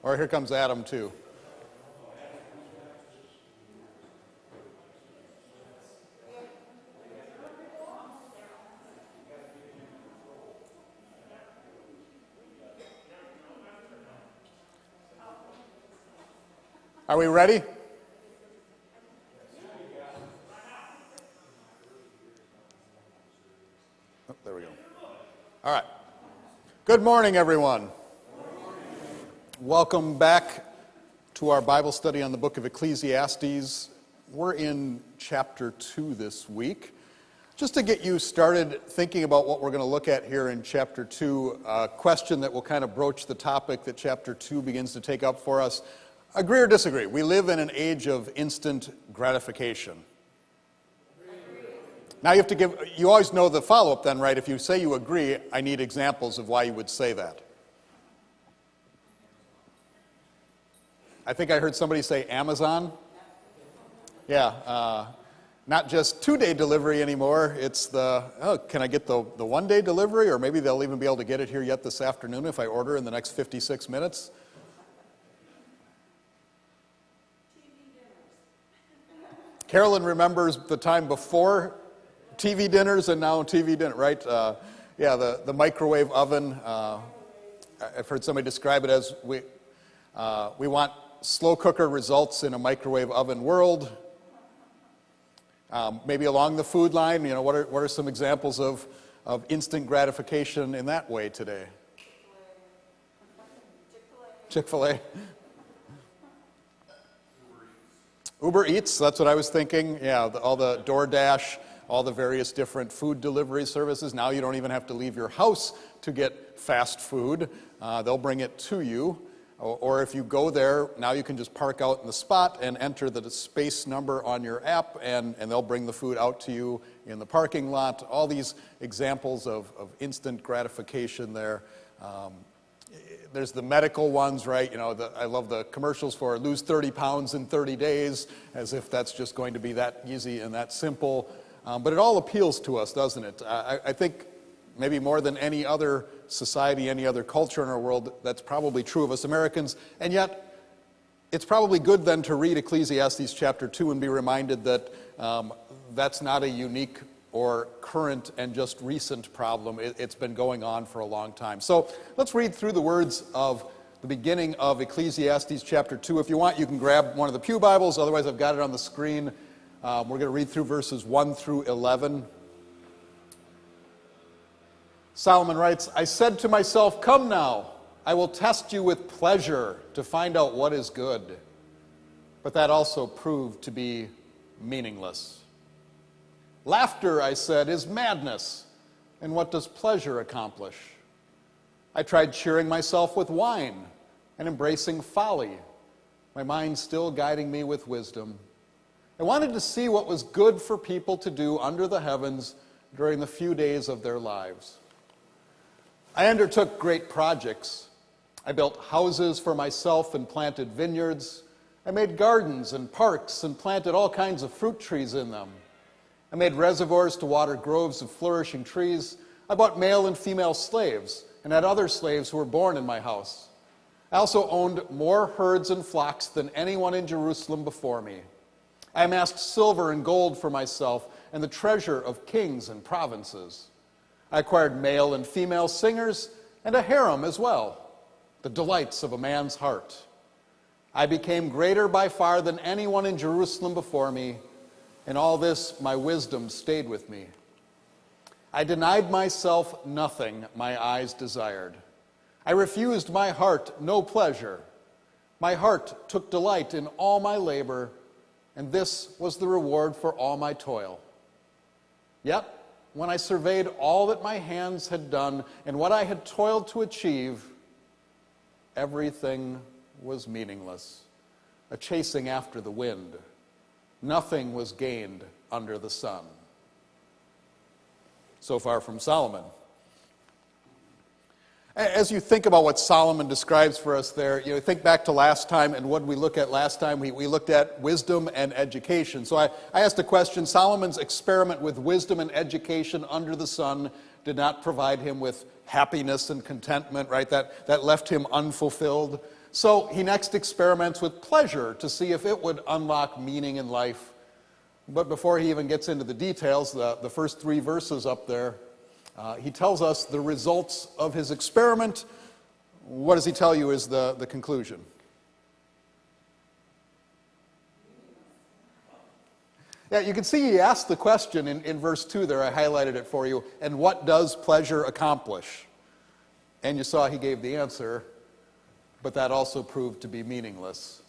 Or here comes Adam too. Are we ready? Oh, there we go. All right. Good morning, everyone. Welcome back to our Bible study on the book of Ecclesiastes. We're in chapter 2 this week. Just to get you started thinking about what we're going to look at here in chapter 2, a question that will kind of broach the topic that chapter 2 begins to take up for us. Agree or disagree? We live in an age of instant gratification. Now you always know the follow-up then, right? If you say you agree, I need examples of why you would say that. I think I heard somebody say Amazon. Yeah, not just 2-day delivery anymore. It's can I get the 1-day delivery? Or maybe they'll even be able to get it here yet this afternoon if I order in the next 56 minutes. Carolyn remembers the time before TV dinners and now TV dinner, right? The microwave oven. I've heard somebody describe it as we want slow cooker results in a microwave oven world. Maybe along the food line, what are some examples of instant gratification in that way today? Chick-fil-A. Uber Eats, that's what I was thinking. Yeah, all the DoorDash, all the various different food delivery services. Now you don't even have to leave your house to get fast food. They'll bring it to you. Or if you go there, now you can just park out in the spot and enter the space number on your app, and they'll bring the food out to you in the parking lot. All these examples of instant gratification there. There's the medical ones, right? I love the commercials for lose 30 pounds in 30 days, as if that's just going to be that easy and that simple. But it all appeals to us, doesn't it? I think maybe more than any other society, any other culture in our world, that's probably true of us Americans. And yet, it's probably good then to read Ecclesiastes Chapter 2 and be reminded that that's not a unique or current and just recent problem. It's been going on for a long time. So let's read through the words of the beginning of Ecclesiastes chapter 2. If you want, you can grab one of the pew Bibles. Otherwise, I've got it on the screen. We're going to read through verses 1 through 11. Solomon writes, I said to myself, come now, I will test you with pleasure to find out what is good. But that also proved to be meaningless. Laughter, I said, is madness, and what does pleasure accomplish? I tried cheering myself with wine and embracing folly, my mind still guiding me with wisdom. I wanted to see what was good for people to do under the heavens during the few days of their lives. I undertook great projects. I built houses for myself and planted vineyards. I made gardens and parks and planted all kinds of fruit trees in them. I made reservoirs to water groves of flourishing trees. I bought male and female slaves and had other slaves who were born in my house. I also owned more herds and flocks than anyone in Jerusalem before me. I amassed silver and gold for myself and the treasure of kings and provinces. I acquired male and female singers and a harem as well, the delights of a man's heart. I became greater by far than anyone in Jerusalem before me. In all this, my wisdom stayed with me. I denied myself nothing my eyes desired. I refused my heart no pleasure. My heart took delight in all my labor, and this was the reward for all my toil. Yet, when I surveyed all that my hands had done and what I had toiled to achieve, everything was meaningless, a chasing after the wind. Nothing was gained under the sun. So far from Solomon. As you think about what Solomon describes for us there, think back to last time, and what did we look at last time? We looked at wisdom and education. So I asked a question. Solomon's experiment with wisdom and education under the sun did not provide him with happiness and contentment, right? That left him unfulfilled. So he next experiments with pleasure to see if it would unlock meaning in life. But before he even gets into the details, the first 3 verses up there, he tells us the results of his experiment. What does he tell you is the conclusion? Yeah, you can see he asked the question in verse 2 there. I highlighted it for you. And what does pleasure accomplish? And you saw he gave the answer, but that also proved to be meaningless.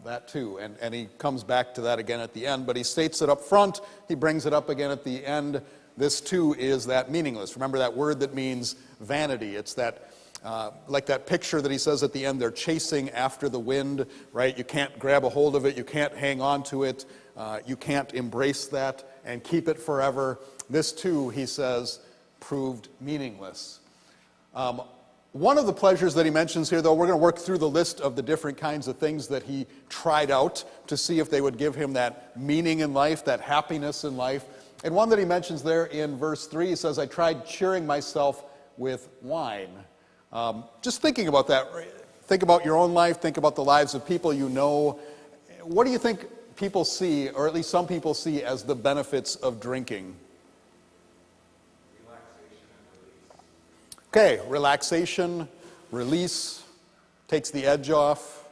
That too. And he comes back to that again at the end, but he states it up front. He brings it up again at the end. This too is that meaningless. Remember that word that means vanity. It's that, like that picture that he says at the end, they're chasing after the wind, right? You can't grab a hold of it. You can't hang on to it. You can't embrace that and keep it forever. This too, he says, proved meaningless. One of the pleasures that he mentions here, though, we're going to work through the list of the different kinds of things that he tried out to see if they would give him that meaning in life, that happiness in life. And one that he mentions there in verse 3, he says, I tried cheering myself with wine. Just thinking about that, think about your own life, think about the lives of people you know. What do you think people see, or at least some people see, as the benefits of drinking? Okay, relaxation, release, takes the edge off.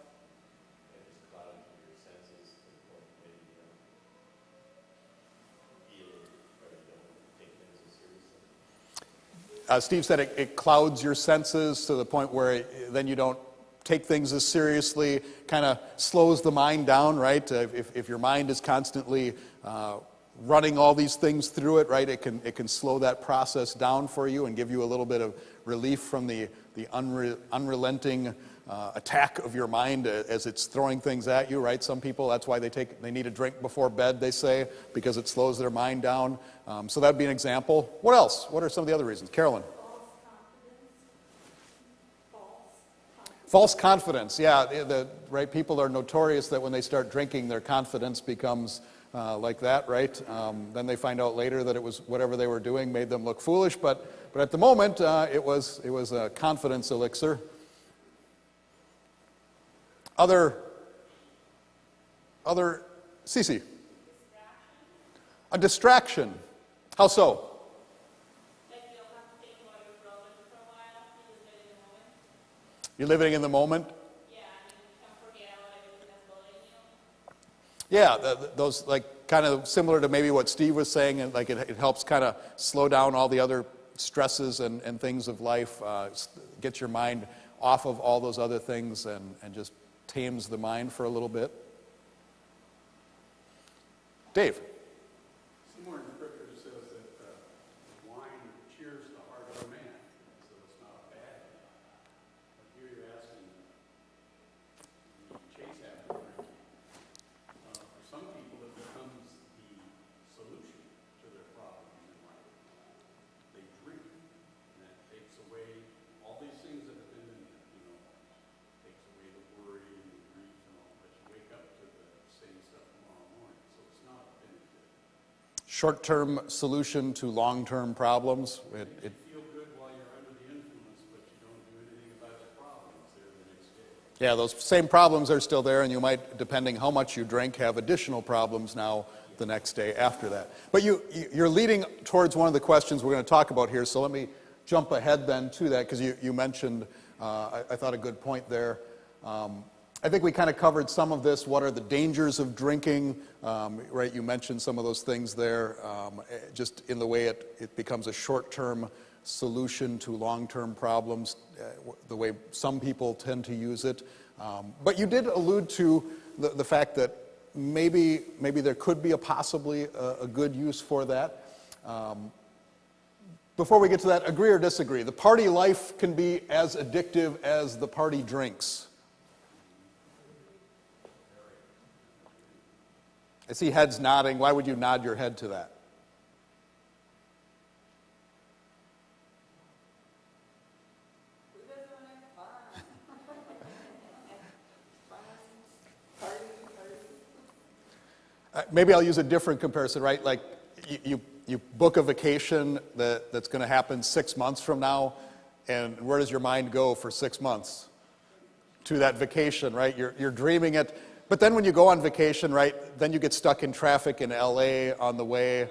Steve said it clouds your senses to the point where then you don't take things as seriously, kind of slows the mind down, right? If your mind is constantly running all these things through it, right, it can slow that process down for you and give you a little bit of relief from the unrelenting attack of your mind as it's throwing things at you, right? Some people, that's why they need a drink before bed, they say, because it slows their mind down. So that would be an example. What else? What are some of the other reasons? Carolyn? False confidence, yeah. Right, people are notorious that when they start drinking, their confidence becomes like that, right? Then they find out later that it was whatever they were doing made them look foolish, but at the moment, it was a confidence elixir. Other, Cece? A distraction. How so? You're living in the moment? Yeah, those, like, kind of similar to maybe what Steve was saying, and like it helps kind of slow down all the other stresses and things of life, gets your mind off of all those other things and just tames the mind for a little bit. Dave? Somewhere in Scripture it says that wine cheers the heart of a man, so it's not bad. But here you're asking, you chase after drink. For some people, it becomes the solution to their problems in life. They drink, and that takes away all these things that have been in it, takes away the worry and the grief and all, but you wake up to the same stuff tomorrow morning, so it's not a benefit. Short-term solution to long-term problems. You feel good while you're under the influence, but you don't do anything about your problems there the next day. Yeah, those same problems are still there, and you might, depending how much you drink, have additional problems now the next day after that. But you're leading towards one of the questions we're going to talk about here, so let me jump ahead then to that, because you mentioned, I thought, a good point there. I think we kind of covered some of this. What are the dangers of drinking? Right, you mentioned some of those things there, just in the way it becomes a short-term solution to long-term problems, the way some people tend to use it. But you did allude to the fact that maybe there could be possibly a good use for that. Before we get to that, agree or disagree? The party life can be as addictive as the party drinks. I see heads nodding. Why would you nod your head to that? Maybe I'll use a different comparison, right? Like you book a vacation that's going to happen 6 months from now, and where does your mind go for 6 months? to that vacation, right? You're dreaming it. But then when you go on vacation, right, then you get stuck in traffic in LA on the way.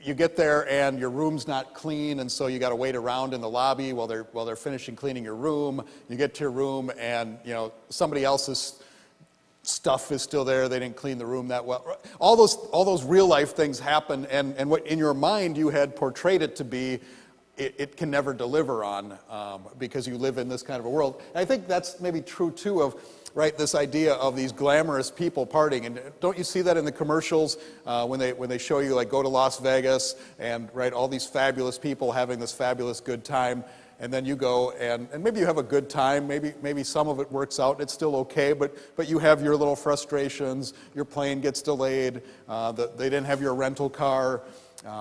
You get there and your room's not clean, and so you got to wait around in the lobby while they're finishing cleaning your room. You get to your room and, somebody else's stuff is still there. They didn't clean the room that well. All those real life things happen, and what in your mind you had portrayed it to be, it can never deliver on because you live in this kind of a world. And I think that's maybe true too of, right, this idea of these glamorous people partying. And don't you see that in the commercials when they show you, like, go to Las Vegas and, right, all these fabulous people having this fabulous good time, and then you go and maybe you have a good time, maybe some of it works out, it's still okay, but you have your little frustrations, your plane gets delayed, they didn't have your rental car,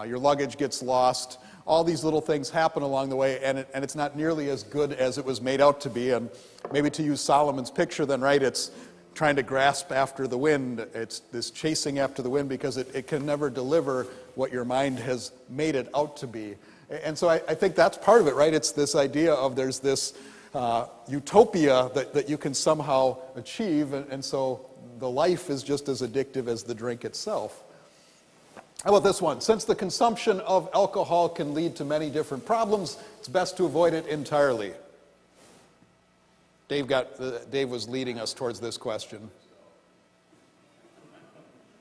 your luggage gets lost. All these little things happen along the way, and it's not nearly as good as it was made out to be. And maybe to use Solomon's picture then, right, it's trying to grasp after the wind. It's this chasing after the wind because it can never deliver what your mind has made it out to be. And so I think that's part of it, right? It's this idea of there's this utopia that you can somehow achieve, and so the life is just as addictive as the drink itself. How about this one? Since the consumption of alcohol can lead to many different problems, it's best to avoid it entirely. Dave was leading us towards this question.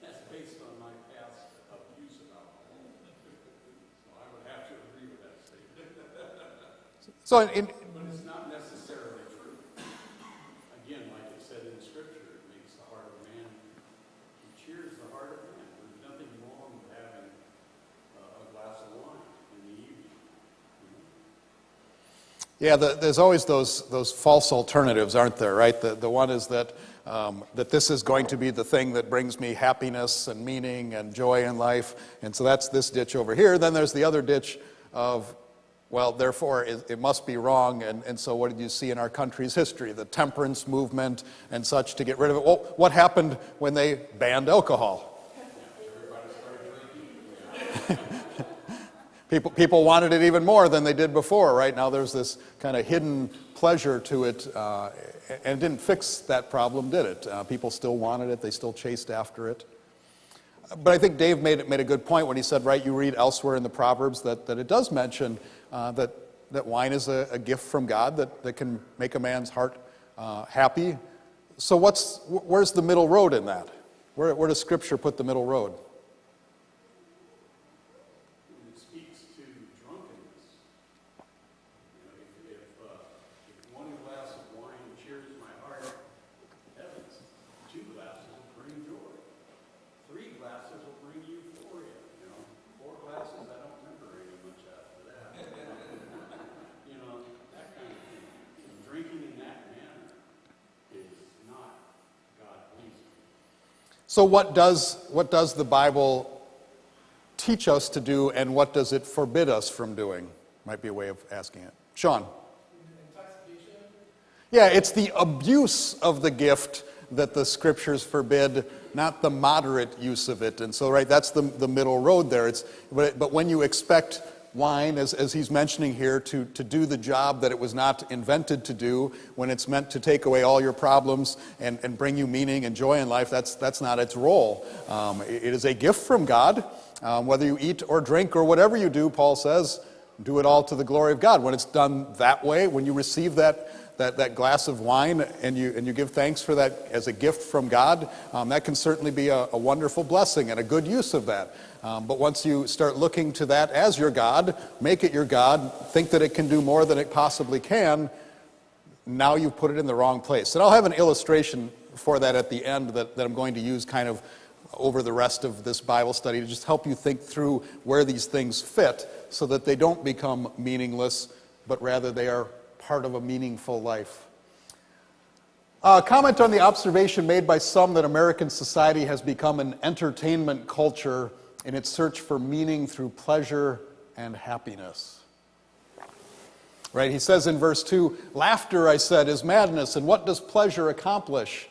That's based on my past abuse of alcohol. So I would have to agree with that statement. But it's not necessarily true. Again, like it said in Scripture, it makes the heart of man, it cheers the heart of man. There's nothing wrong with having a glass of wine in the evening. Yeah, there's always those false alternatives, aren't there, right? The one is that this is going to be the thing that brings me happiness and meaning and joy in life, and so that's this ditch over here. Then there's the other ditch of, well, therefore it must be wrong, and so what did you see in our country's history? The temperance movement and such to get rid of it. Well, what happened when they banned alcohol? People wanted it even more than they did before, right? Now there's this kind of hidden pleasure to it, and it didn't fix that problem, did it? People still wanted it, they still chased after it. But I think Dave made a good point when he said, right, you read elsewhere in the Proverbs that it does mention that wine is a gift from God that can make a man's heart happy. So where's the middle road in that? Where does Scripture put the middle road? It speaks to drunkenness. If one glass of wine cheers my heart, heavens, 2 glasses will bring joy. 3 glasses will bring euphoria. 4 glasses, I don't remember any much after that. That kind of thing. Drinking in that manner is not God-pleasing. So what does the Bible teach us to do, and what does it forbid us from doing? Might be a way of asking it. Sean? Intoxication? Yeah, it's the abuse of the gift that the Scriptures forbid, not the moderate use of it. And so, right, that's the middle road there. But when you expect wine, as he's mentioning here, to do the job that it was not invented to do, when it's meant to take away all your problems and bring you meaning and joy in life, that's not its role. It is a gift from God. Whether you eat or drink or whatever you do, Paul says, do it all to the glory of God. When it's done that way, when you receive that glass of wine and you give thanks for that as a gift from God, that can certainly be a wonderful blessing and a good use of that. But once you start looking to that as your God, make it your God, think that it can do more than it possibly can, now you've put it in the wrong place. And I'll have an illustration for that at the end that I'm going to use kind of over the rest of this Bible study to just help you think through where these things fit so that they don't become meaningless, but rather they are part of a meaningful life. Comment on the observation made by some that American society has become an entertainment culture in its search for meaning through pleasure and happiness. Right, he says in verse 2, laughter, I said, is madness, and what does pleasure accomplish?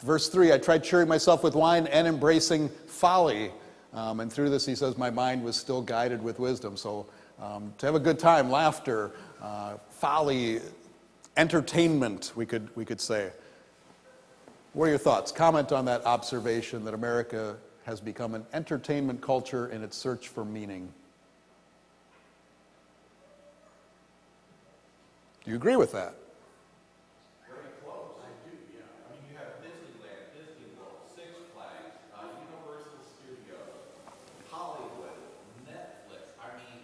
Verse 3, I tried cheering myself with wine and embracing folly. And through this, he says, my mind was still guided with wisdom. So to have a good time, laughter, folly, entertainment, we could say. What are your thoughts? Comment on that observation that America has become an entertainment culture in its search for meaning. Do you agree with that? Very close. I do, yeah. I mean, you have Disneyland, Disney World, Six Flags, Universal Studios, Hollywood, Netflix. I mean,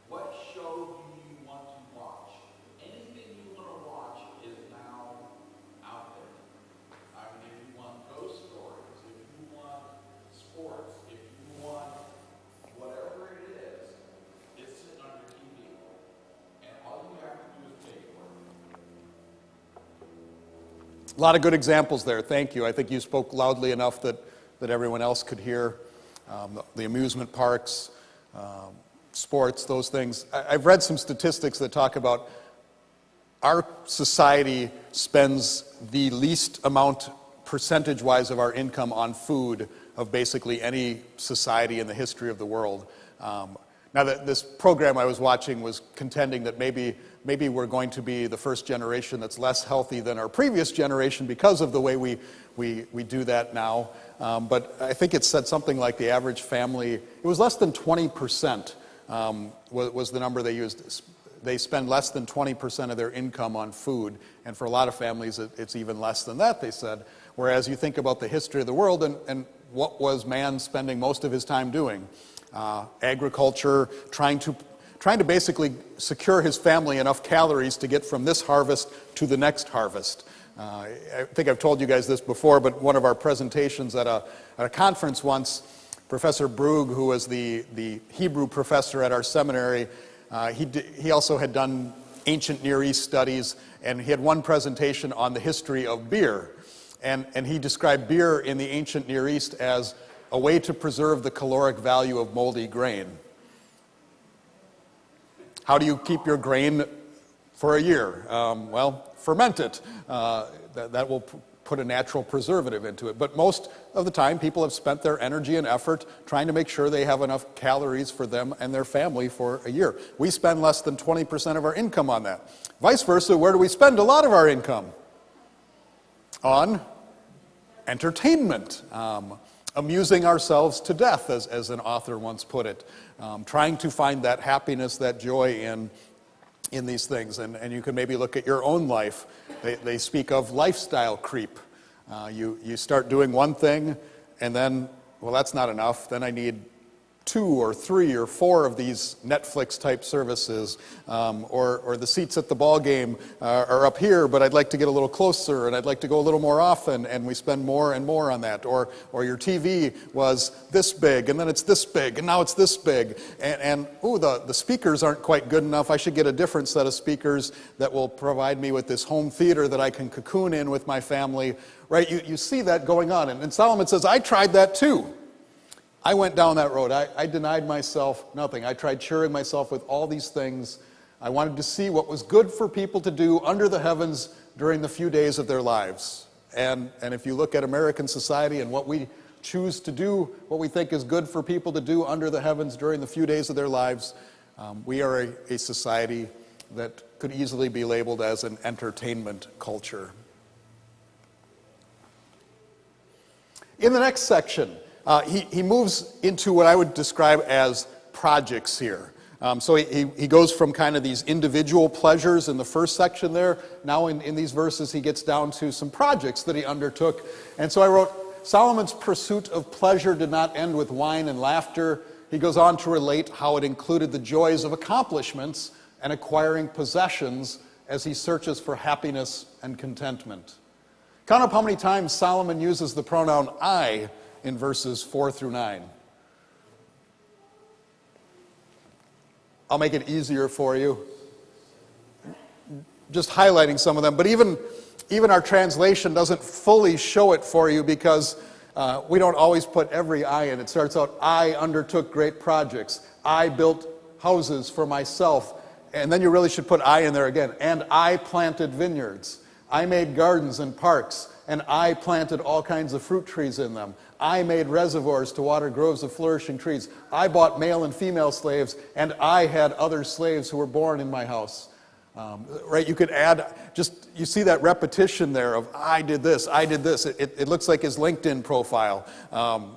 what show do you want to watch? Anything you want to watch is now out there. I mean, if you want ghost stories, if you want sports, if you want whatever it is, it's sitting on your TV. And all you have to do is pay for it. A lot of good examples there. Thank you. I think you spoke loudly enough that everyone else could hear. The amusement parks, sports, those things. I've read some statistics that talk about our society spends the least amount percentage-wise of our income on food of basically any society in the history of the world. Now, this program I was watching was contending that maybe we're going to be the first generation that's less healthy than our previous generation because of the way we do that now. But I think it said something like the average family, it was less than 20% was the number they used. They spend less than 20% of their income on food, and for a lot of families it's even less than that, they said. Whereas you think about the history of the world and what was man spending most of his time doing? Agriculture, trying to basically secure his family enough calories to get from this harvest to the next harvest. I think I've told you guys this before, but one of our presentations at a conference once, Professor Brugge, who was the Hebrew professor at our seminary, he also had done ancient Near East studies, and he had one presentation on the history of beer. And he described beer in the ancient Near East as a way to preserve the caloric value of moldy grain. How do you keep your grain for a year? Well, ferment it. That will put a natural preservative into it. But most of the time, people have spent their energy and effort trying to make sure they have enough calories for them and their family for a year. We spend less than 20% of our income on that. Vice versa, where do we spend a lot of our income? On entertainment. Amusing ourselves to death, as an author once put it. Trying to find that happiness, that joy in these things. And you can maybe look at your own life. They speak of lifestyle creep. You start doing one thing, and then, well, that's not enough. Then I need 2 or 3 or 4 of these Netflix-type services, or the seats at the ball game are up here, but I'd like to get a little closer, and I'd like to go a little more often, and we spend more and more on that. Or your TV was this big, and then it's this big, and now it's this big, and the speakers aren't quite good enough. I should get a different set of speakers that will provide me with this home theater that I can cocoon in with my family, right? You see that going on, and Solomon says, I tried that too. I went down that road. I denied myself nothing. I tried cheering myself with all these things. I wanted to see what was good for people to do under the heavens during the few days of their lives. And if you look at American society and what we choose to do, what we think is good for people to do under the heavens during the few days of their lives, we are a society that could easily be labeled as an entertainment culture. In the next section, he moves into what I would describe as projects here. So he goes from kind of these individual pleasures in the first section there. Now in these verses he gets down to some projects that he undertook. And so I wrote, Solomon's pursuit of pleasure did not end with wine and laughter. He goes on to relate how it included the joys of accomplishments and acquiring possessions as he searches for happiness and contentment. Count up how many times Solomon uses the pronoun I in verses 4 through 9. I'll make it easier for you. Just highlighting some of them, but even our translation doesn't fully show it for you because we don't always put every I in. It starts out, I undertook great projects. I built houses for myself. And then you really should put I in there again. And I planted vineyards. I made gardens and parks. And I planted all kinds of fruit trees in them. I made reservoirs to water groves of flourishing trees. I bought male and female slaves, and I had other slaves who were born in my house. Right? You could add, you see that repetition there of, I did this, I did this. It looks like his LinkedIn profile.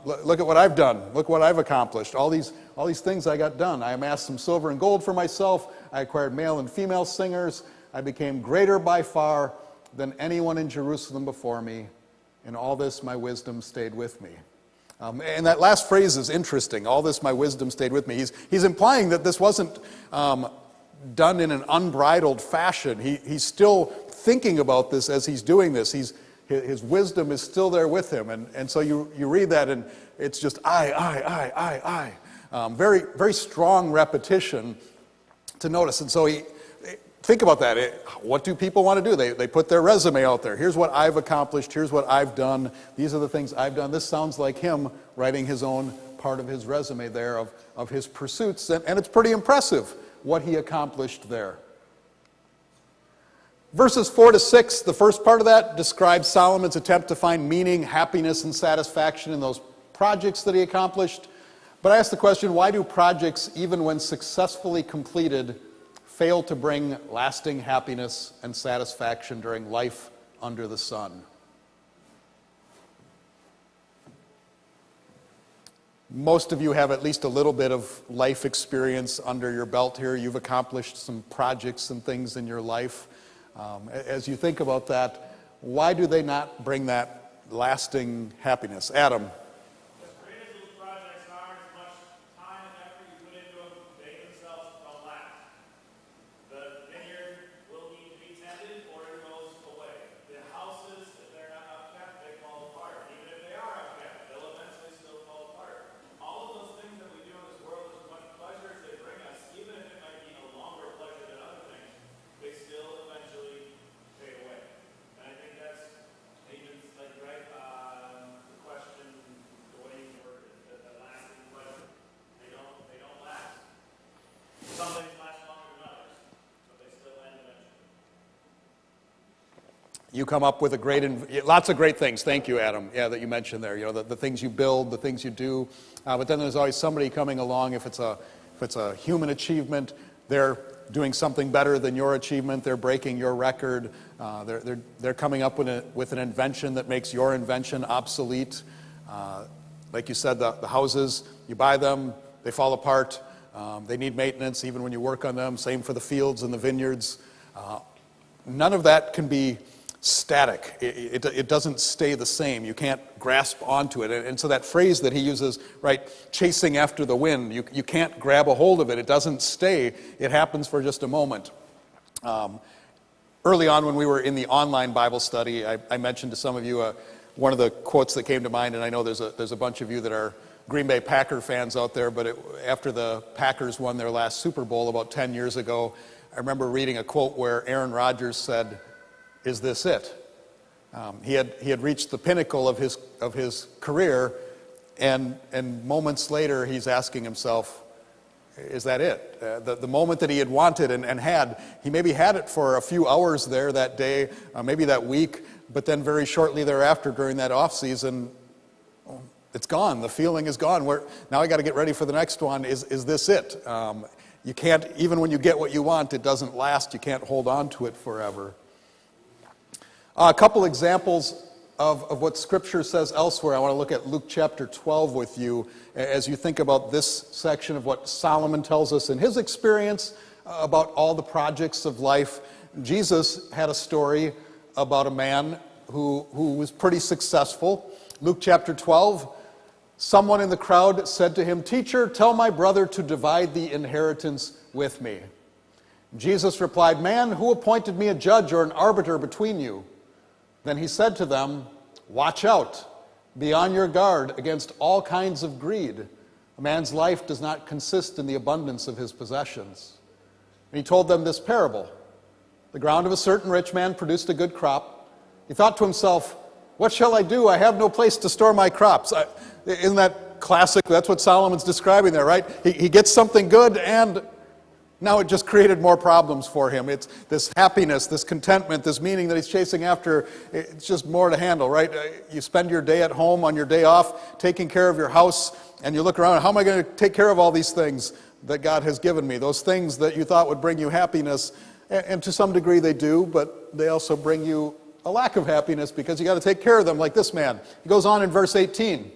Look at what I've done. Look what I've accomplished. All these things I got done. I amassed some silver and gold for myself. I acquired male and female singers. I became greater by far than anyone in Jerusalem before me. In all this, my wisdom stayed with me. And that last phrase is interesting. All this, my wisdom stayed with me. He's implying that this wasn't done in an unbridled fashion. He's still thinking about this as he's doing this. His wisdom is still there with him. And so you read that, and it's just I. Very, very strong repetition to notice. And so think about that. What do people want to do? They put their resume out there. Here's what I've accomplished. Here's what I've done. These are the things I've done. This sounds like him writing his own part of his resume there of his pursuits. And it's pretty impressive what he accomplished there. Verses 4 to 6, the first part of that describes Solomon's attempt to find meaning, happiness, and satisfaction in those projects that he accomplished. But I ask the question, why do projects, even when successfully completed, fail to bring lasting happiness and satisfaction during life under the sun? Most of you have at least a little bit of life experience under your belt here. You've accomplished some projects and things in your life. As you think about that, why do they not bring that lasting happiness? Adam? As great as those projects are, as much time and effort you put into them, they themselves don't last. The vineyard will need to be tended or it goes away. The houses, if they're not upkept, they fall apart. Even if they are upkept, they'll eventually still fall apart. All of those things that we do in this world, as much pleasure as they bring us, even if it might be a longer pleasure than other things, they still eventually fade away. And I think that's even like right the question, the way you word it, the lasting pleasure. They don't last. Some things last longer than others, but they still end eventually. You come up with lots of great things. Thank you, Adam. Yeah, that you mentioned there. You know, the things you build, the things you do. But then there's always somebody coming along. If it's a human achievement, they're doing something better than your achievement. They're breaking your record. They're coming up with an invention that makes your invention obsolete. Like you said, the houses, you buy them, they fall apart. They need maintenance even when you work on them. Same for the fields and the vineyards. None of that can be static. It doesn't stay the same. You can't grasp onto it. And so that phrase that he uses, right, chasing after the wind, you can't grab a hold of it. It doesn't stay. It happens for just a moment. Early on when we were in the online Bible study, I mentioned to some of you one of the quotes that came to mind, and I know there's a bunch of you that are Green Bay Packer fans out there, but after the Packers won their last Super Bowl about 10 years ago, I remember reading a quote where Aaron Rodgers said, "Is this it?" He had reached the pinnacle of his career, and moments later he's asking himself, "Is that it?" The moment that he had wanted and had, he maybe had it for a few hours there that day, maybe that week, but then very shortly thereafter during that off season, it's gone. The feeling is gone. Now I got to get ready for the next one. Is this it? You can't, even when you get what you want, it doesn't last. You can't hold on to it forever. A couple examples of what Scripture says elsewhere. I want to look at Luke chapter 12 with you as you think about this section of what Solomon tells us in his experience about all the projects of life. Jesus had a story about a man who was pretty successful. Luke chapter 12, someone in the crowd said to him, "Teacher, tell my brother to divide the inheritance with me." Jesus replied, "Man, who appointed me a judge or an arbiter between you?" Then he said to them, "Watch out, be on your guard against all kinds of greed. A man's life does not consist in the abundance of his possessions." And he told them this parable. The ground of a certain rich man produced a good crop. He thought to himself, "What shall I do? I have no place to store my crops." Isn't that classic? That's what Solomon's describing there, right? He gets something good, and now it just created more problems for him. It's this happiness, this contentment, this meaning that he's chasing after. It's just more to handle, right? You spend your day at home on your day off, taking care of your house, and you look around, how am I going to take care of all these things that God has given me? Those things that you thought would bring you happiness, And to some degree they do, but they also bring you a lack of happiness because you got to take care of them, like this man. He goes on in verse 18.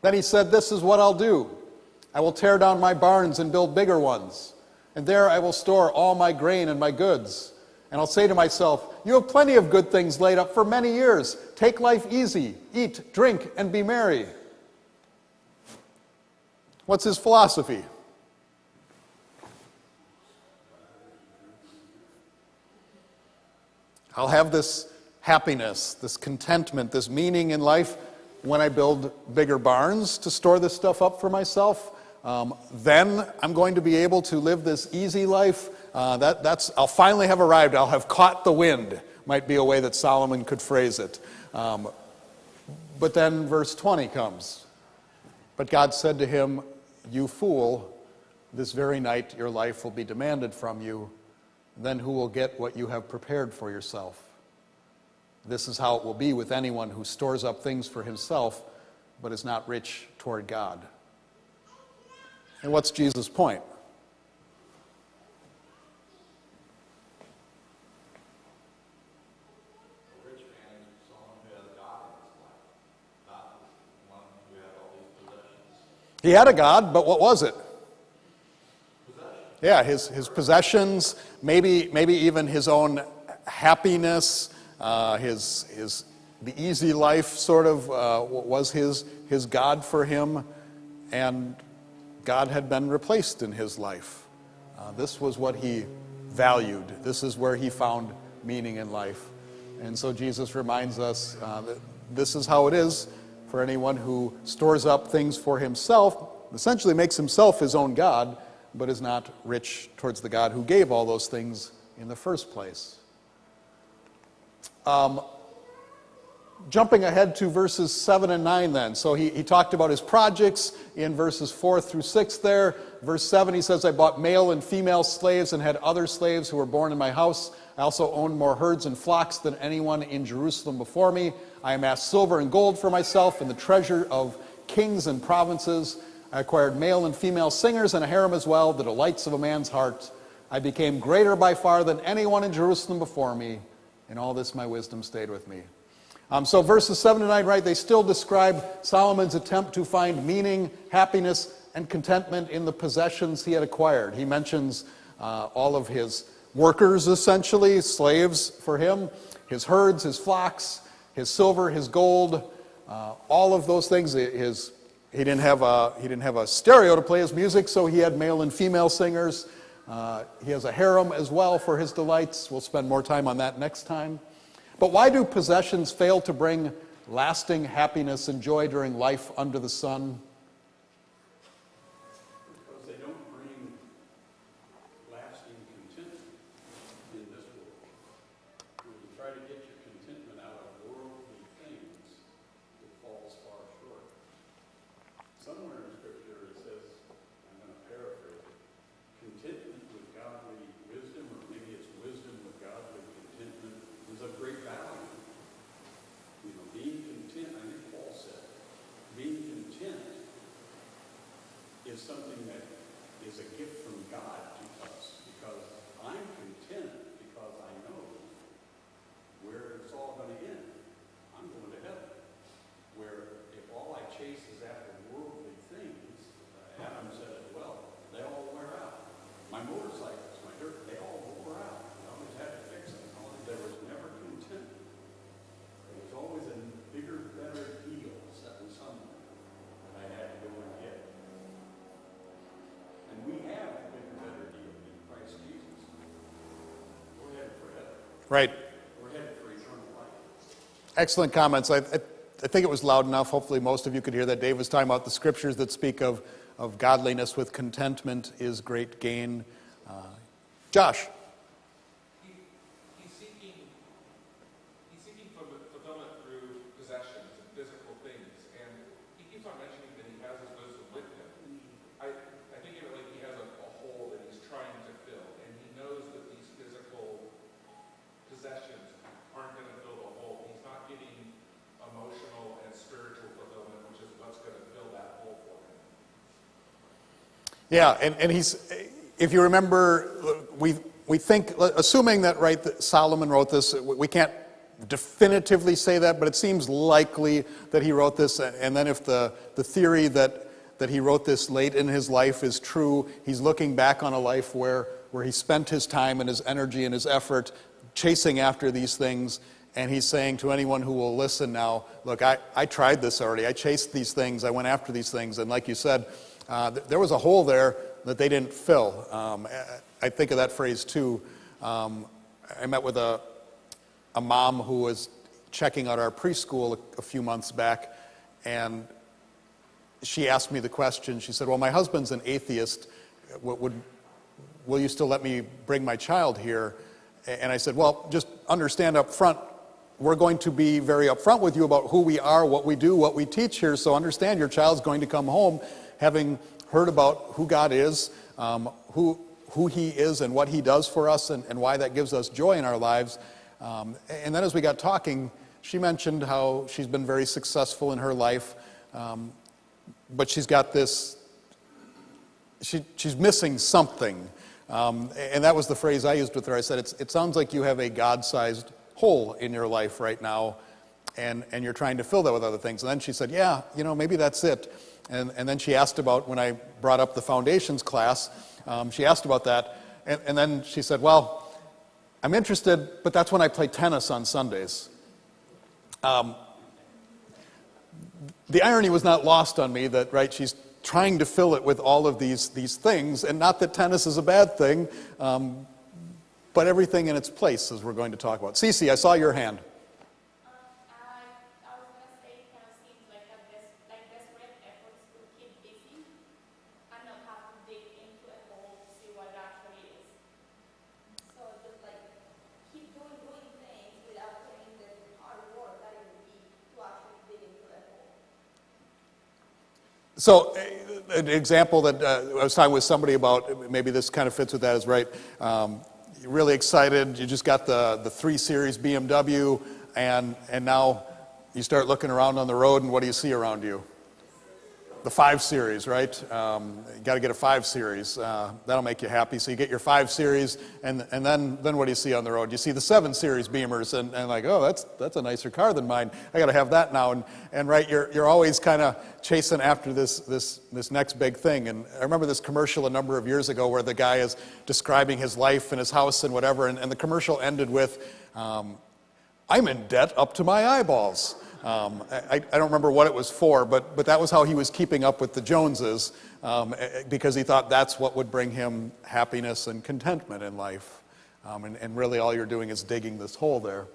Then he said, "This is what I'll do. I will tear down my barns and build bigger ones, and there I will store all my grain and my goods. And I'll say to myself, you have plenty of good things laid up for many years. Take life easy, eat, drink, and be merry." What's his philosophy? I'll have this happiness, this contentment, this meaning in life when I build bigger barns to store this stuff up for myself. Then I'm going to be able to live this easy life. I'll finally have arrived. I'll have caught the wind, might be a way that Solomon could phrase it. But then verse 20 comes. But God said to him, "You fool, this very night your life will be demanded from you. Then who will get what you have prepared for yourself? This is how it will be with anyone who stores up things for himself, but is not rich toward God." And what's Jesus' point? The rich man is someone who has God in his life, not one who had all these possessions. He had a God, but what was it? Possessions. Yeah, his possessions, maybe even his own happiness, the easy life sort of was his God for him, and God had been replaced in his life. This was what he valued. This is where he found meaning in life. And so Jesus reminds us that this is how it is for anyone who stores up things for himself, essentially makes himself his own God, but is not rich towards the God who gave all those things in the first place. Jumping ahead to verses 7 and 9 then. So he talked about his projects in verses 4 through 6 there. Verse 7, he says, "I bought male and female slaves and had other slaves who were born in my house. I also owned more herds and flocks than anyone in Jerusalem before me. I amassed silver and gold for myself and the treasure of kings and provinces. I acquired male and female singers and a harem as well, the delights of a man's heart. I became greater by far than anyone in Jerusalem before me. In all this my wisdom stayed with me." So verses 7 to 9, right, they still describe Solomon's attempt to find meaning, happiness, and contentment in the possessions he had acquired. He mentions all of his workers, essentially, slaves for him, his herds, his flocks, his silver, his gold, all of those things. He didn't have a stereo to play his music, so he had male and female singers. He has a harem as well for his delights. We'll spend more time on that next time. But why do possessions fail to bring lasting happiness and joy during life under the sun? Because they don't bring lasting contentment in this world. When you try to get your contentment out of worldly things, it falls far short. Somewhere in Scripture it says, I'm going to paraphrase it, contentment with godly wisdom, or maybe it's wisdom with godly contentment, is of great value. You know, being content, I think Paul said, being content is something that is a gift from God to us, because I'm content because I know where it's all going to end. I'm going to heaven. Where if all I chase is after worldly things, Adam said it well, they all wear out. My motorcycles, my dirt, they all wore out. I always had to fix them. There was never content. There was always a bigger, better deal setting somewhere that I had to go and get. And we have a bigger, better deal in Christ Jesus. We're headed for heaven. Right. We're headed for eternal life. Excellent comments. I think it was loud enough. Hopefully most of you could hear that. Dave was talking about the scriptures that speak of godliness with contentment is great gain. Josh. He's seeking fulfillment through possessions and physical things, and he keeps on mentioning that he has his wisdom with him. I think of it like he has a hole that he's trying to fill, and he knows that these physical possessions aren't going to fill the hole. He's not getting emotional and spiritual fulfillment, which is what's going to fill that hole for him. Yeah, and he's, if you remember, we think, assuming that, right, that Solomon wrote this, we can't definitively say that, but it seems likely that he wrote this. And then if the theory that he wrote this late in his life is true, he's looking back on a life where he spent his time and his energy and his effort chasing after these things, and he's saying to anyone who will listen now, look, I tried this already. I chased these things. I went after these things. And like you said, there was a hole there that they didn't fill. I think of that phrase too. I met with a mom who was checking out our preschool a few months back, and she asked me the question. She said, well, my husband's an atheist. Will you still let me bring my child here? And I said, well, just understand up front, we're going to be very upfront with you about who we are, what we do, what we teach here. So understand your child's going to come home having heard about who God is, who he is and what he does for us, and why that gives us joy in our lives. And then as we got talking, she mentioned how she's been very successful in her life, but she's got this, she's missing something. And that was the phrase I used with her. I said, it sounds like you have a God-sized hole in your life right now, and you're trying to fill that with other things. And then she said, yeah, maybe that's it. And then she asked about, when I brought up the foundations class, she asked about that. And then she said, well, I'm interested, but that's when I play tennis on Sundays. The irony was not lost on me that, right, she's trying to fill it with all of these things, and not that tennis is a bad thing, but everything in its place, as we're going to talk about. Cece, I saw your hand. I was going to say it kind of seems like desperate efforts to keep busy and not have to dig into a hole to see what it actually is. So just like keep doing things without putting the hard work that it would be to actually dig into that hole. So an example that I was talking with somebody about, maybe this kind of fits with that, is right. You're really excited. You just got the 3 Series BMW, and now you start looking around on the road, and what do you see around you? The 5 Series, right? You got to get a 5 Series. That'll make you happy. So you get your 5 Series, and then what do you see on the road? You see the 7 Series Beamers, and like, oh, that's a nicer car than mine. I got to have that now. And right, you're always kind of chasing after this next big thing. And I remember this commercial a number of years ago where the guy is describing his life and his house and whatever, and the commercial ended with, I'm in debt up to my eyeballs. I don't remember what it was for, but that was how he was keeping up with the Joneses, because he thought that's what would bring him happiness and contentment in life. And really all you're doing is digging this hole there.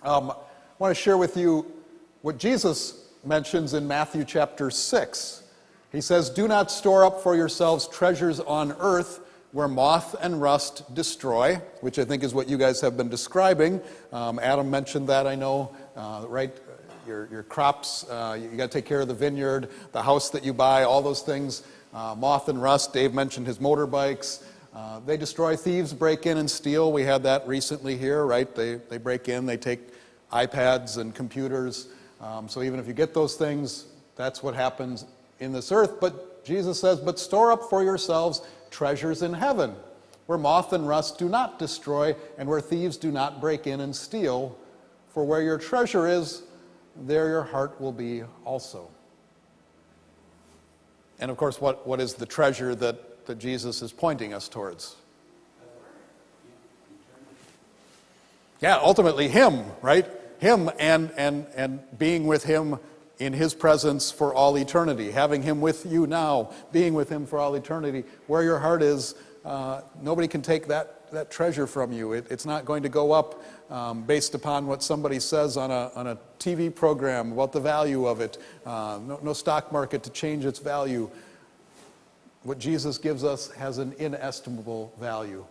I want to share with you what Jesus mentions in Matthew chapter 6. He says, do not store up for yourselves treasures on earth where moth and rust destroy, which I think is what you guys have been describing. Adam mentioned that, I know, right? Your crops, you got to take care of the vineyard, the house that you buy, all those things. Moth and rust, Dave mentioned his motorbikes. They destroy, thieves break in and steal. We had that recently here, right? They break in, they take iPads and computers. So even if you get those things, that's what happens in this earth. But Jesus says, but store up for yourselves treasures in heaven, where moth and rust do not destroy, and where thieves do not break in and steal. For where your treasure is, there your heart will be also. And of course, what is the treasure that Jesus is pointing us towards? Yeah, ultimately him, right? Him and being with him in his presence for all eternity, having him with you now, being with him for all eternity. Where your heart is, nobody can take that treasure from you. It's not going to go up based upon what somebody says on a TV program about the value of it. No stock market to change its value. What Jesus gives us has an inestimable value.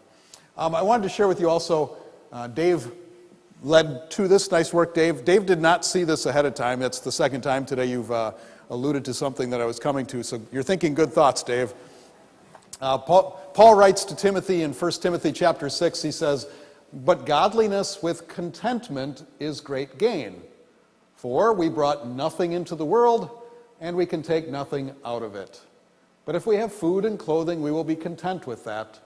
I wanted to share with you also, Dave led to this. Nice work, Dave. Dave did not see this ahead of time. That's the second time today you've alluded to something that I was coming to. So you're thinking good thoughts, Dave. Paul writes to Timothy in 1 Timothy chapter 6, he says, but godliness with contentment is great gain. For we brought nothing into the world, and we can take nothing out of it. But if we have food and clothing, we will be content with that.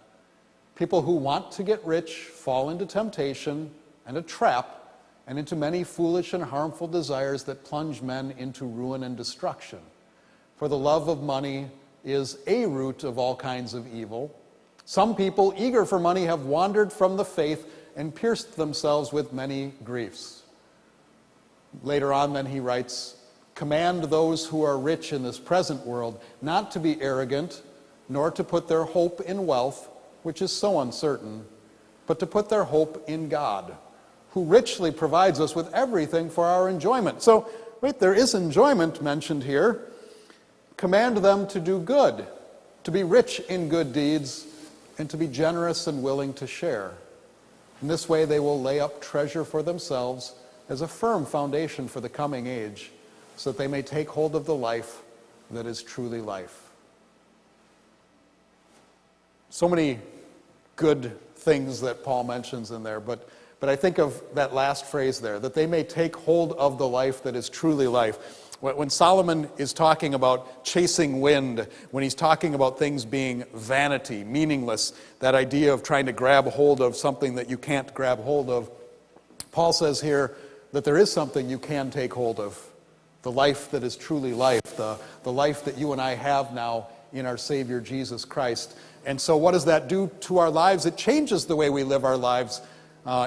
People who want to get rich fall into temptation and a trap and into many foolish and harmful desires that plunge men into ruin and destruction. For the love of money is a root of all kinds of evil. Some people, eager for money, have wandered from the faith and pierced themselves with many griefs. Later on, then, he writes, command those who are rich in this present world not to be arrogant, nor to put their hope in wealth, which is so uncertain, but to put their hope in God, who richly provides us with everything for our enjoyment. So, wait, there is enjoyment mentioned here. Command them to do good, to be rich in good deeds, and to be generous and willing to share. In this way, they will lay up treasure for themselves as a firm foundation for the coming age, so that they may take hold of the life that is truly life. So many good things that Paul mentions in there, but I think of that last phrase there, that they may take hold of the life that is truly life. When Solomon is talking about chasing wind, when he's talking about things being vanity, meaningless, that idea of trying to grab hold of something that you can't grab hold of, Paul says here that there is something you can take hold of, the life that is truly life, the life that you and I have now in our Savior Jesus Christ. And so what does that do to our lives? It changes the way we live our lives.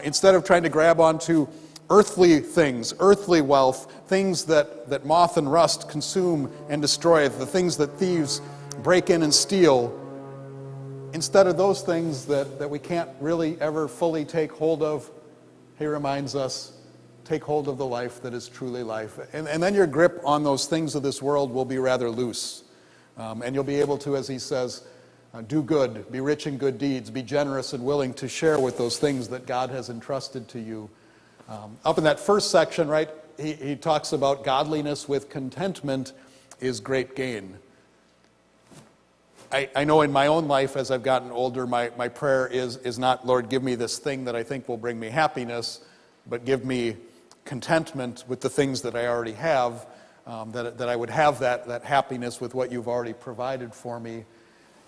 Instead of trying to grab onto earthly things, earthly wealth, things that moth and rust consume and destroy, the things that thieves break in and steal, instead of those things that we can't really ever fully take hold of, he reminds us, take hold of the life that is truly life. And then your grip on those things of this world will be rather loose. And you'll be able to, as he says, do good, be rich in good deeds, be generous and willing to share with those things that God has entrusted to you. Up in that first section, right, he talks about godliness with contentment is great gain. I know in my own life as I've gotten older, my prayer is not, Lord, give me this thing that I think will bring me happiness, but give me contentment with the things that I already have, that I would have that happiness with what you've already provided for me.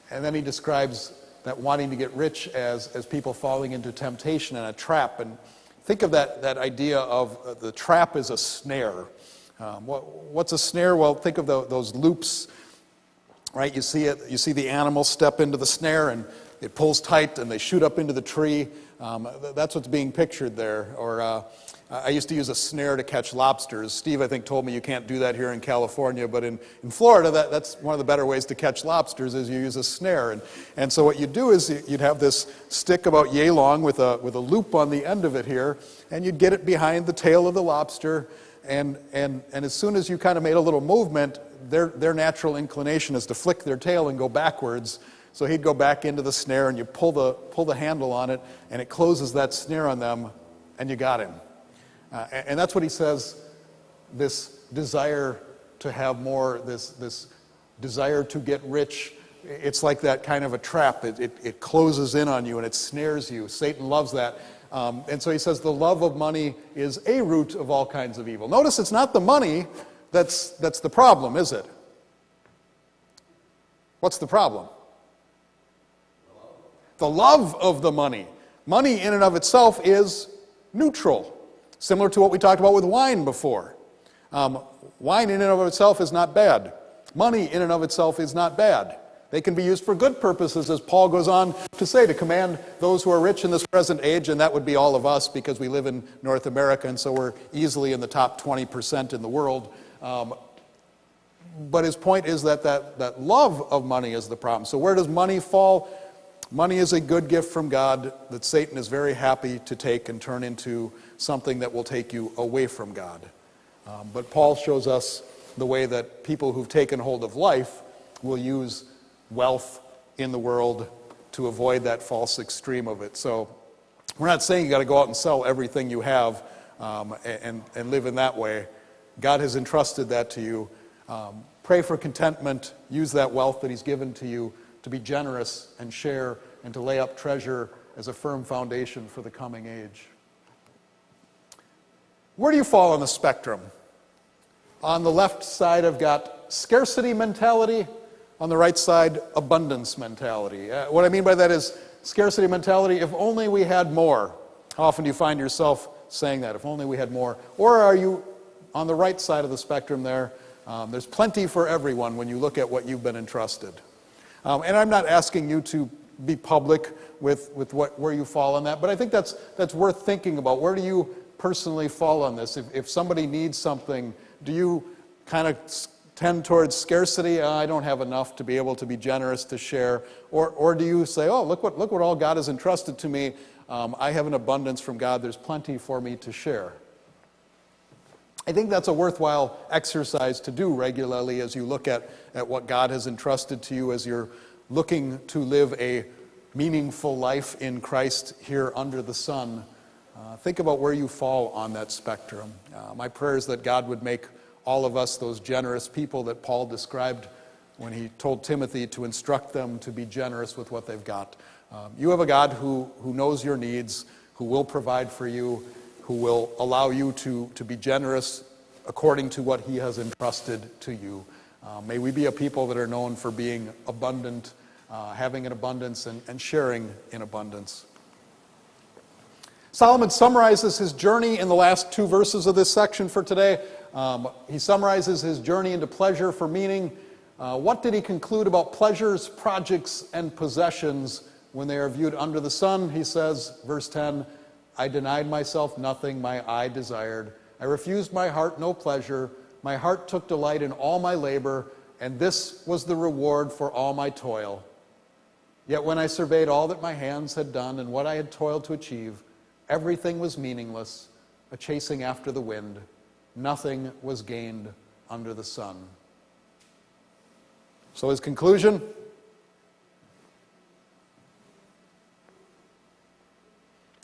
And then he describes that wanting to get rich as people falling into temptation and a trap. And think of that idea of the trap as a snare. What's a snare? Well, think of those loops, right? You see it. You see the animal step into the snare, and it pulls tight, and they shoot up into the tree. That's what's being pictured there. Or I used to use a snare to catch lobsters. Steve, I think, told me you can't do that here in California, but in Florida, that's one of the better ways to catch lobsters is you use a snare. And so what you do is you'd have this stick about yay long with a loop on the end of it here, and you'd get it behind the tail of the lobster, and as soon as you kind of made a little movement, their natural inclination is to flick their tail and go backwards. So he'd go back into the snare, and you pull the handle on it, and it closes that snare on them, and you got him. And that's what he says, this desire to have more, this desire to get rich, it's like that kind of a trap. It closes in on you and it snares you. Satan loves that. And so he says the love of money is a root of all kinds of evil. Notice it's not the money that's the problem, is it? What's the problem? The love of the money. Money in and of itself is neutral. Similar to what we talked about with wine before. Wine in and of itself is not bad. Money in and of itself is not bad. They can be used for good purposes, as Paul goes on to say, to command those who are rich in this present age, and that would be all of us because we live in North America, and so we're easily in the top 20% in the world. But his point is that love of money is the problem. So where does money fall? Money is a good gift from God that Satan is very happy to take and turn into something that will take you away from God. But Paul shows us the way that people who've taken hold of life will use wealth in the world to avoid that false extreme of it. So we're not saying you got to go out and sell everything you have and live in that way. God has entrusted that to you. Pray for contentment. Use that wealth that he's given to you to be generous and share and to lay up treasure as a firm foundation for the coming age. Where do you fall on the spectrum? On the left side, I've got scarcity mentality. On the right side, abundance mentality. What I mean by that is Scarcity mentality, if only we had more. How often do you find yourself saying that? If only we had more. Or are you on the right side of the spectrum there? There's plenty for everyone when you look at what you've been entrusted. And I'm not asking you to be public with where you fall on that, but I think that's worth thinking about. Where do you personally fall on this? If somebody needs something, do you kind of tend towards scarcity? I don't have enough to be able to be generous to share. Or do you say, oh, look what all God has entrusted to me. I have an abundance from God. There's plenty for me to share. I think that's a worthwhile exercise to do regularly as you look at what God has entrusted to you, as you're looking to live a meaningful life in Christ here under the sun. Think about where you fall on that spectrum. My prayer is that God would make all of us those generous people that Paul described when he told Timothy to instruct them to be generous with what they've got. You have a God who knows your needs, who will provide for you, who will allow you to be generous according to what he has entrusted to you. May we be a people that are known for being abundant, having an abundance, and sharing in abundance. Solomon summarizes his journey in the last 2 verses of this section for today. He summarizes his journey into pleasure for meaning. What did he conclude about pleasures, projects, and possessions when they are viewed under the sun? He says, verse 10, I denied myself nothing my eye desired. I refused my heart no pleasure. My heart took delight in all my labor, and this was the reward for all my toil. Yet when I surveyed all that my hands had done and what I had toiled to achieve, everything was meaningless, a chasing after the wind. Nothing was gained under the sun. So his conclusion?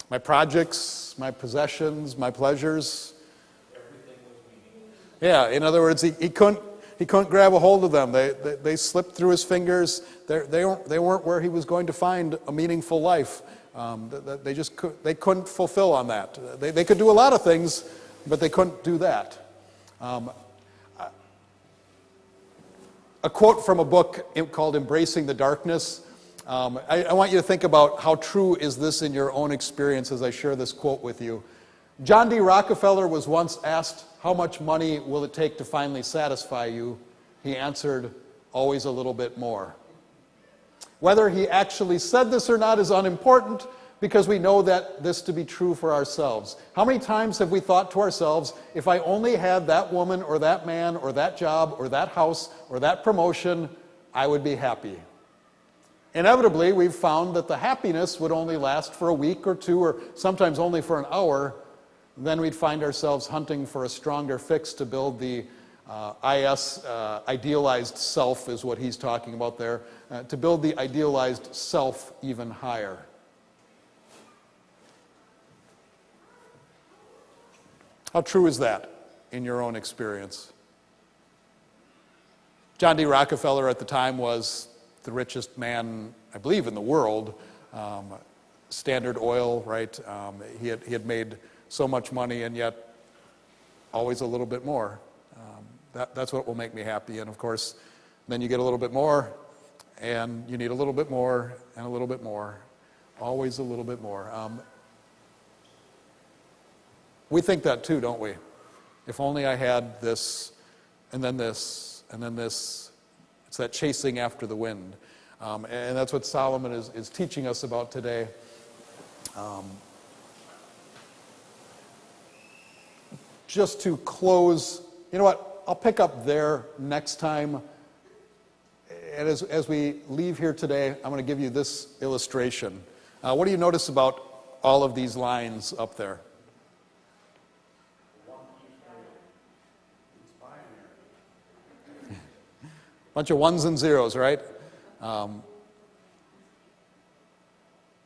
My projects, my possessions, my pleasures. Everything was meaningless. Yeah, in other words, he couldn't grab a hold of them. They slipped through his fingers. They weren't where he was going to find a meaningful life. They couldn't fulfill on that. They could do a lot of things, but they couldn't do that. A quote from a book called Embracing the Darkness. I want you to think about how true is this in your own experience as I share this quote with you. John D. Rockefeller was once asked, how much money will it take to finally satisfy you? He answered, always a little bit more. Whether he actually said this or not is unimportant, because we know that this to be true for ourselves. How many times have we thought to ourselves, if I only had that woman or that man or that job or that house or that promotion, I would be happy. Inevitably, we've found that the happiness would only last for a week or 2 or sometimes only for an hour. Then we'd find ourselves hunting for a stronger fix to build the idealized self is what he's talking about there, to build the idealized self even higher. How true is that in your own experience? John D. Rockefeller at the time was the richest man, I believe, in the world. Standard Oil, right? He had made so much money, and yet always a little bit more. That's what will make me happy. And of course, then you get a little bit more, and you need a little bit more, and a little bit more. Always a little bit more. We think that too, don't we? If only I had this, and then this, and then this. It's that chasing after the wind. And that's what Solomon is teaching us about today. Just to close, you know what? I'll pick up there next time. And as we leave here today, I'm going to give you this illustration. What do you notice about all of these lines up there? Bunch of ones and zeros, right?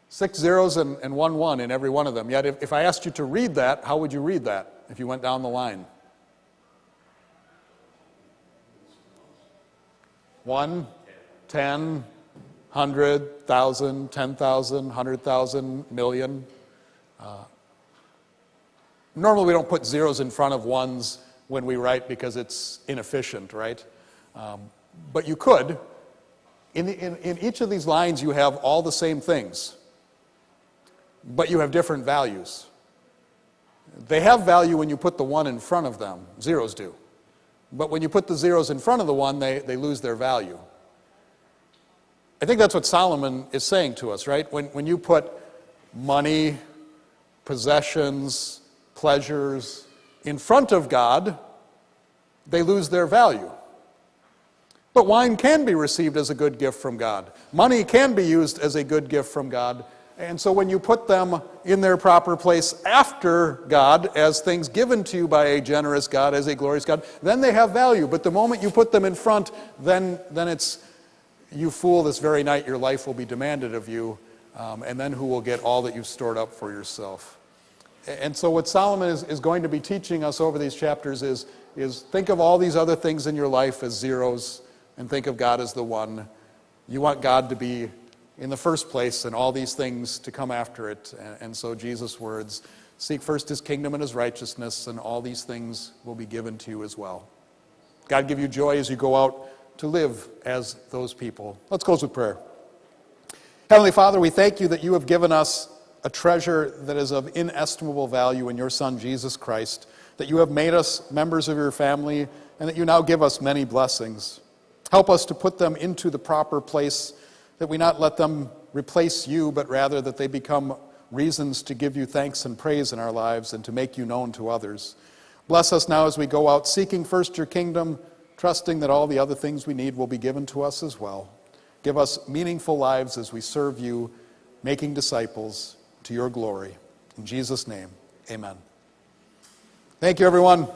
6 zeros and 1 1 in every one of them. Yet if I asked you to read that, how would you read that if you went down the line? 1, 10, 100, 1,000, 10,000, 100,000, million. Normally we don't put zeros in front of ones when we write because it's inefficient, right? But you could. In each of these lines, you have all the same things. but you have different values. They have value when you put the 1 in front of them. Zeros do. But when you put the zeros in front of the 1, they lose their value. I think that's what Solomon is saying to us, right? When you put money, possessions, pleasures in front of God, they lose their value. But wine can be received as a good gift from God. Money can be used as a good gift from God. And so when you put them in their proper place after God, as things given to you by a generous God, as a glorious God, then they have value. But the moment you put them in front, then it's, you fool, this very night your life will be demanded of you, and then who will get all that you've stored up for yourself? And so what Solomon is going to be teaching us over these chapters is think of all these other things in your life as zeros, and think of God as the 1. You want God to be in the first place and all these things to come after it. And so Jesus' words, seek first his kingdom and his righteousness, and all these things will be given to you as well. God give you joy as you go out to live as those people. Let's close with prayer. Heavenly Father, we thank you that you have given us a treasure that is of inestimable value in your Son, Jesus Christ, that you have made us members of your family, and that you now give us many blessings. Help us to put them into the proper place, that we not let them replace you, but rather that they become reasons to give you thanks and praise in our lives and to make you known to others. Bless us now as we go out seeking first your kingdom, trusting that all the other things we need will be given to us as well. Give us meaningful lives as we serve you, making disciples to your glory. In Jesus' name, amen. Thank you, everyone.